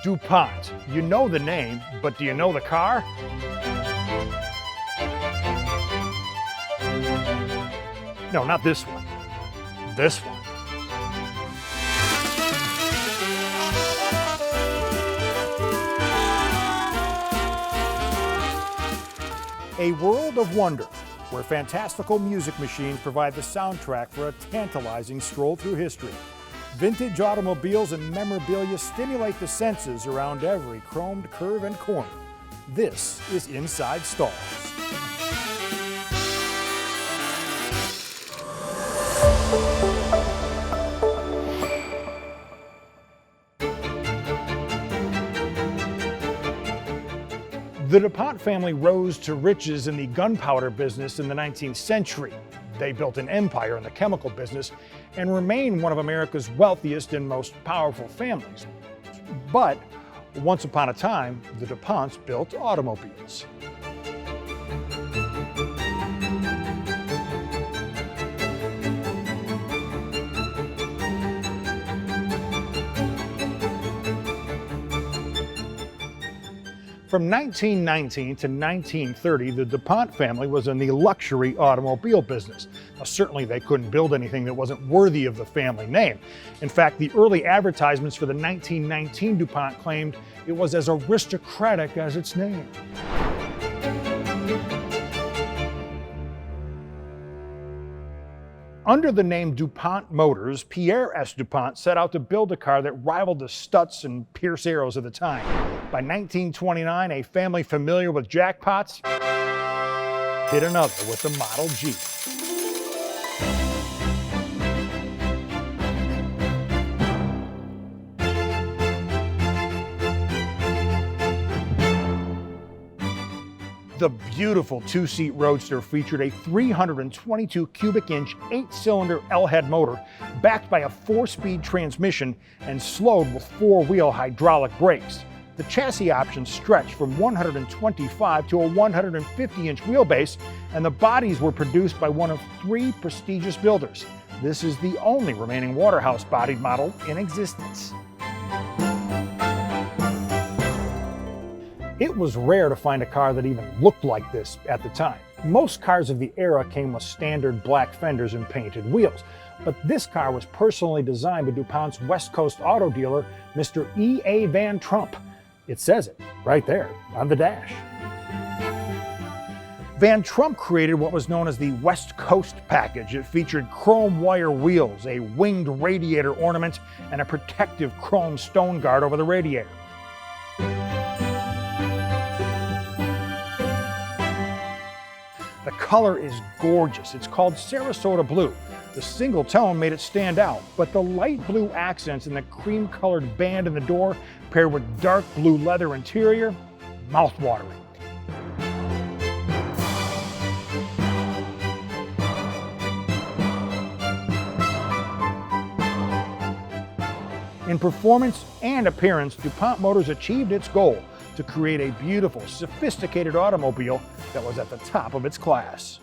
DuPont. You know the name, but do you know the car? No, not this one. This one. A world of wonder, where fantastical music machines provide the soundtrack for a tantalizing stroll through history. Vintage automobiles and memorabilia stimulate the senses around every chromed curve and corner. This is Inside Stahls. The DuPont family rose to riches in the gunpowder business in the 19th century. They built an empire in the chemical business and remain one of America's wealthiest and most powerful families. But once upon a time, the DuPonts built automobiles. From 1919 to 1930, the DuPont family was in the luxury automobile business. Now, certainly they couldn't build anything that wasn't worthy of the family name. In fact, the early advertisements for the 1919 DuPont claimed it was as aristocratic as its name. Under the name DuPont Motors, Pierre S. DuPont set out to build a car that rivaled the Stutz and Pierce Arrows of the time. By 1929, a family familiar with jackpots hit another with the Model G. The beautiful two-seat Roadster featured a 322 cubic inch, 8-cylinder L-head motor backed by a 4-speed transmission and slowed with 4-wheel hydraulic brakes. The chassis options stretched from 125 to a 150-inch wheelbase, and the bodies were produced by one of 3 prestigious builders. This is the only remaining Waterhouse bodied model in existence. It was rare to find a car that even looked like this at the time. Most cars of the era came with standard black fenders and painted wheels, but this car was personally designed by DuPont's West Coast auto dealer, Mr. E.A. Van Trump. It says it right there on the dash. Van Trump created what was known as the West Coast package. It featured chrome wire wheels, a winged radiator ornament, and a protective chrome stone guard over the radiator. The color is gorgeous. It's called Sarasota blue. The single tone made it stand out, but the light blue accents and the cream-colored band in the door, paired with dark blue leather interior, mouth-watering. In performance and appearance, DuPont Motors achieved its goal to create a beautiful, sophisticated automobile that was at the top of its class.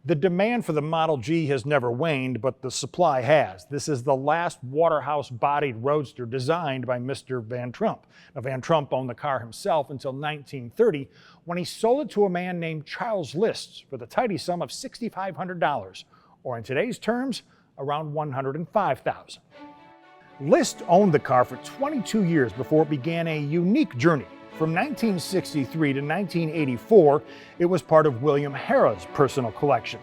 The demand for the Model G has never waned, but the supply has. This is the last Waterhouse-bodied Roadster designed by Mr. Van Trump. Now, Van Trump owned the car himself until 1930, when he sold it to a man named Charles List for the tidy sum of $6,500, or in today's terms, around $105,000. List owned the car for 22 years before it began a unique journey. From 1963 to 1984, it was part of William Harrah's personal collection.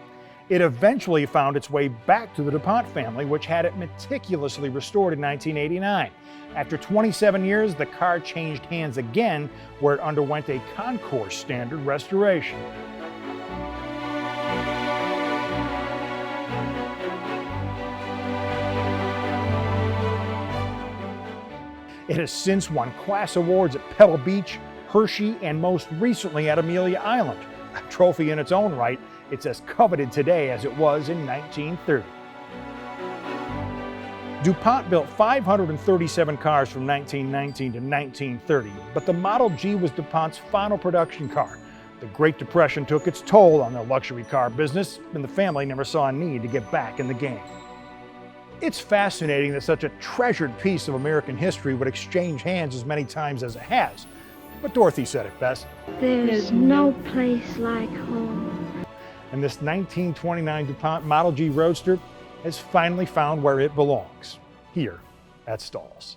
It eventually found its way back to the DuPont family, which had it meticulously restored in 1989. After 27 years, the car changed hands again, where it underwent a concourse standard restoration. It has since won class awards at Pebble Beach, Hershey, and most recently at Amelia Island. A trophy in its own right, it's as coveted today as it was in 1930. DuPont built 537 cars from 1919 to 1930, but the Model G was DuPont's final production car. The Great Depression took its toll on the luxury car business, and the family never saw a need to get back in the game. It's fascinating that such a treasured piece of American history would exchange hands as many times as it has. But Dorothy said it best. There's no place like home. And this 1929 DuPont Model G Roadster has finally found where it belongs, here at Stahls.